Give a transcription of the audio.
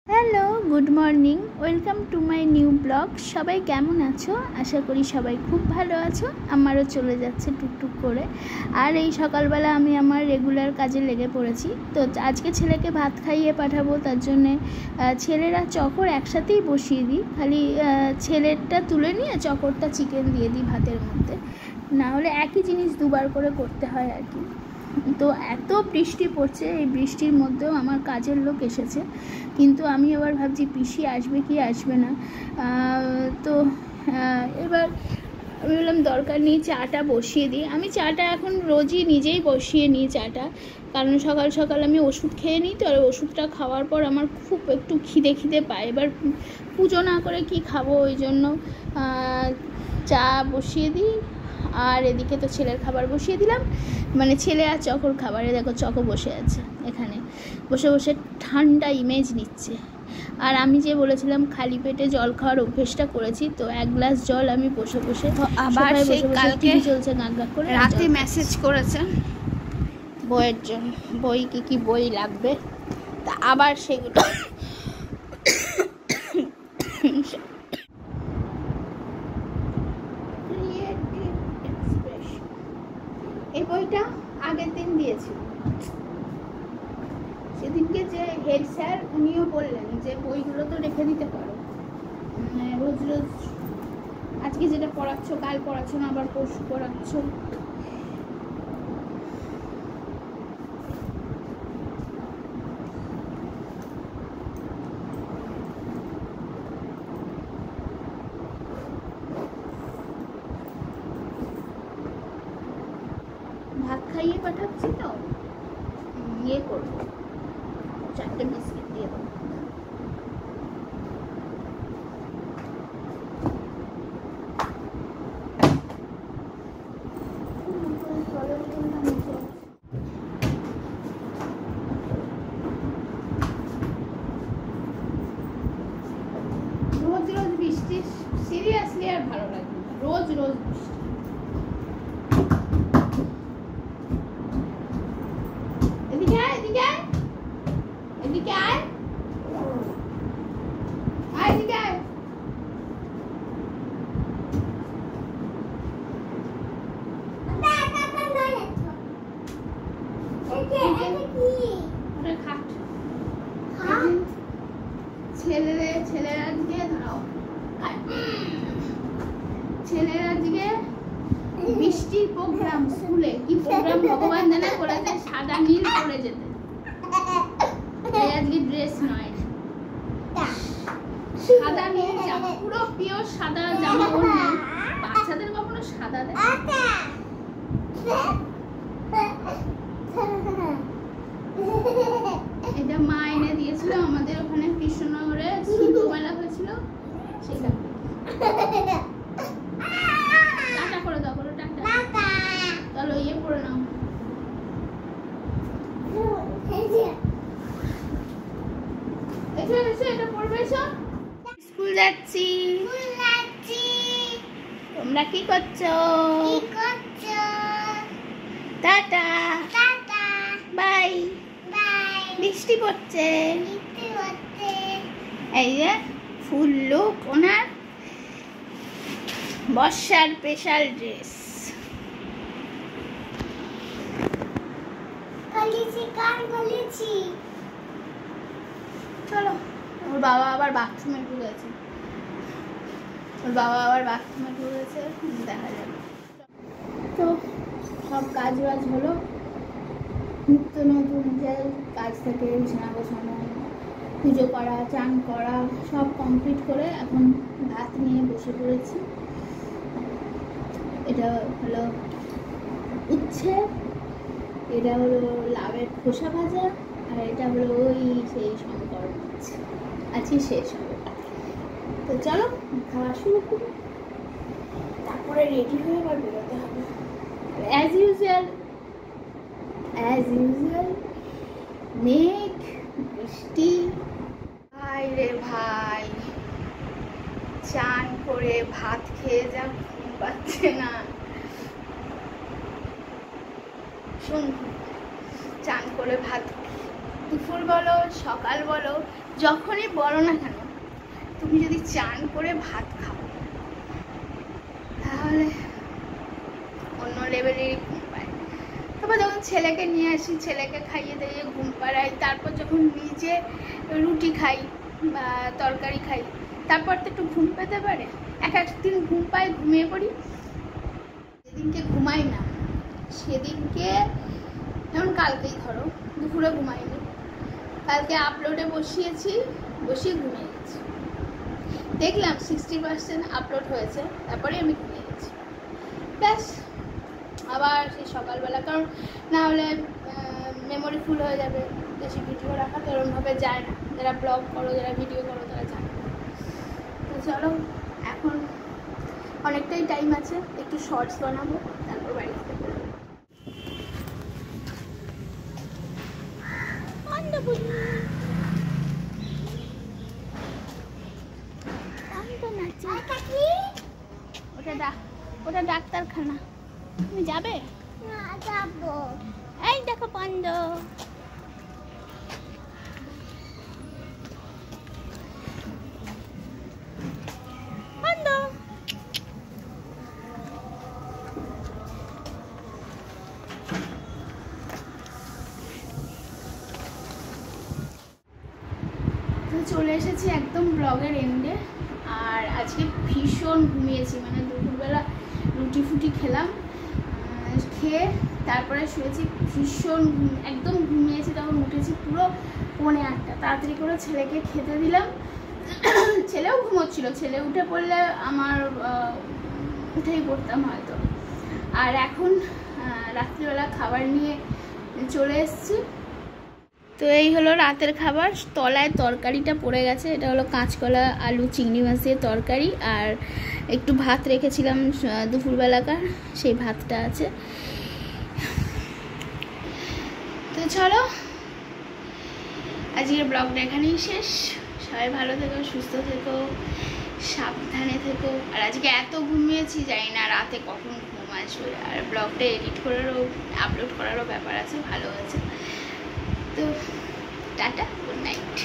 Hello, good morning, welcome to my new blog. সবাই কেমন আছো? আশা করি সবাই খুব ভালো আছো। আমারও চলে যাচ্ছে টুকটুক করে। আর এই সকালবেলা আমি আমার রেগুলার কাজে লেগে পড়েছি। তো আজকে ছেলেকে ভাত খাইয়ে পাঠাবো, তার জন্যে ছেলেরা চকর একসাথেই বসিয়ে দিই। খালি ছেলেরটা তুলে নিয়ে চকরটা চিকেন দিয়ে দিই ভাতের মধ্যে, না হলে একই জিনিস দুবার করে করতে হয় আর কি। তো এত বৃষ্টি পড়ছে, এই বৃষ্টির মধ্যেও আমার কাজের লোক এসেছে, কিন্তু আমি এবার ভাবছি পিসি আসবে কি আসবে না। তো এবার আমি বললাম দরকার নেই, চাটা বসিয়ে দিই। আমি চাটা এখন রোজই নিজেই বসিয়ে নিই চাটা, কারণ সকাল সকাল আমি ওষুধ খেয়ে নিই। তো আর ওষুধটা খাওয়ার পর আমার খুব একটু খিদে পায়। এবার পুজো না করে কি খাবো, ওই জন্য চা বসিয়ে দিই। আর এদিকে তো ছেলের খাবার বসিয়ে দিলাম, মানে ছেলে আর চকর খাবারে দেখো চকো বসে আছে এখানে, বসে বসে ঠান্ডা ইমেজ নিচ্ছে। আর আমি যে বলেছিলাম খালি পেটে জল খাওয়ার অভ্যেসটা করেছি, তো এক গ্লাস জল আমি বসে বসে আবার সেই কালকে চলছে গাক গাক করে রাতে মেসেজ করেছে বইয়ের জন্য, বই কি বই লাগবে, তা আবার সেগুলো এই বইটা আগের দিন দিয়েছিল। সেদিনকে যে হেড স্যার উনিও বললেন যে বইগুলো তো রেখে দিতে পারো, রোজ রোজ আজকে যেটা পড়াচ্ছ কাল পড়াচ্ছ না, আবার পরশু পড়াচ্ছ। ভাত খাইয়ে পাঠাচ্ছি, তো ইয়ে করবো, 4টে বিস্কিট দিয়ে দেবো। রোজ রোজ বৃষ্টি সিরিয়াসলি আর ভালো লাগে না, রোজ রোজ বৃষ্টি। এদিকে আয়, এদিকে আয়, এদিকে আয়, এদিকে আয়। ছেলেরা দিকে দাঁড়াও, ছেলেরা দিকে বৃষ্টির প্রোগ্রাম, স্কুলে কি প্রোগ্রাম ভগবান জানে করেছে, সাদা নীল পরে যেতে। আজকে ড্রেস নয়, সাদা নীল জামা, পুরো পিওর সাদা জামা পরে। বাচ্চাদের কখনো সাদা দেয়? এটা মা এনে দিয়েছিল আমাদের ওখানে কৃষ্ণনগরে সুতো মেলা হয়েছিল, সেটা। টাটা করে দাও, করো টাটা। চলো ইয়ে পরে নাও। এটা পড়বে, এসো। স্কুল যাচ্ছি। তোমরা কি করছো? Tata, bye. বৃষ্টি পড়ছে, এই যে ফুল লুক ওনার, বর্ষার স্পেশাল ড্রেস। চলো, ওর বাবা আবার বাথরুমে ঢুকেছে, দেখা যাবে। তো সব কাজ বাজ হলো, নিত্য নতুন যে কাজ থেকে বিছানা গোছানো, পুজো করা, চান করা, সব কমপ্লিট করে এখন ভাত নিয়ে বসে পড়েছি। এটা হলো উচ্ছে, এটা হলো লাউয়ের খোসা ভাজা, আর এটা হলো ওই সেই শঙ্কর মাছ, আজকে শেষ হবে। তো চলো খাওয়া শুরু করি, তারপরে রেডি হয়ে আবার বেরোতে হবে। অ্যাজ ইউজুয়াল মেঘ, বৃষ্টি। ভাই রে ভাই, চান করে ভাত খেয়ে যা ঘুম পাচ্ছে না। শুন, চান করে ভাত দুপুর বলো সকাল বলো যখনই বলো না কেন, তুমি যদি চান করে ভাত খাও তাহলে অন্য লেভেলেরই ঘুম পায়। তারপর যখন ছেলেকে নিয়ে আসি, ছেলেকে খাইয়ে দাইয়ে ঘুম পাড়াই, তারপর যখন নিজে রুটি খাই বা তরকারি খাই, তারপর তো একটু ঘুম পেতে পারে। এক একদিন ঘুম পাই, ঘুমিয়ে পড়ি। যেদিনকে ঘুমাই না সেদিনকে, যেমন কালকেই ধরো দুপুরে ঘুমাইনি, কালকে আপলোডে বসিয়ে ঘুমিয়ে গেছি। দেখলাম 60% আপলোড হয়েছে, তারপরে আমি ঘুমিয়ে গেছি। ব্যাস আবার সেই সকালবেলা, কারণ না হলে মেমোরি ফুল হয়ে যাবে। বেশি ভিডিও রাখা তো এরকমভাবে যায় না, যারা ব্লগ করো যারা ভিডিও করো তারা জানে। তো চলো, এখন অনেকটাই টাইম আছে, একটু শর্টস বানাবো, তারপর বাড়ি থেকে বেরোবো। ওটা ডাক্তারখানা, তুমি যাবে? এই দেখো পন্দ, চলে এসেছি একদম ব্লগের এন্ডে। আর আজকে ভীষণ ঘুমিয়েছি, মানে দুপুরবেলা রুটি ফুটি খেলাম, খেয়ে তারপরে শুয়েছি। ভীষণ একদম ঘুমিয়েছি, তখন উঠেছি পুরো 8:45। তাড়াতাড়ি করে ছেলেকে খেতে দিলাম, ছেলেও ঘুমোচ্ছিল। ছেলে উঠে পড়লে আমার উঠেই পড়তাম হয়তো। আর এখন রাত্রিবেলা খাবার নিয়ে চলে এসেছি। তো এই হলো রাতের খাবার। তলায় তরকারিটা পড়ে গেছে, এটা হলো কাঁচকলা আলু চিংড়ি মাছ দিয়ে তরকারি, আর একটু ভাত রেখেছিলাম দুপুরবেলাকার, সেই ভাতটা আছে। তো চলো, আজকের ব্লগটা এখানেই শেষ। সবাই ভালো থেকো, সুস্থ থেকো, সাবধানে থেকো। আর আজকে এত ঘুমিয়েছি, জানি না রাতে কখন ঘুম আসবে। আর ব্লগটা এডিট করারও আপলোড করারও ব্যাপার আছে, ভালো আছে। তো টাটা, গুড নাইট।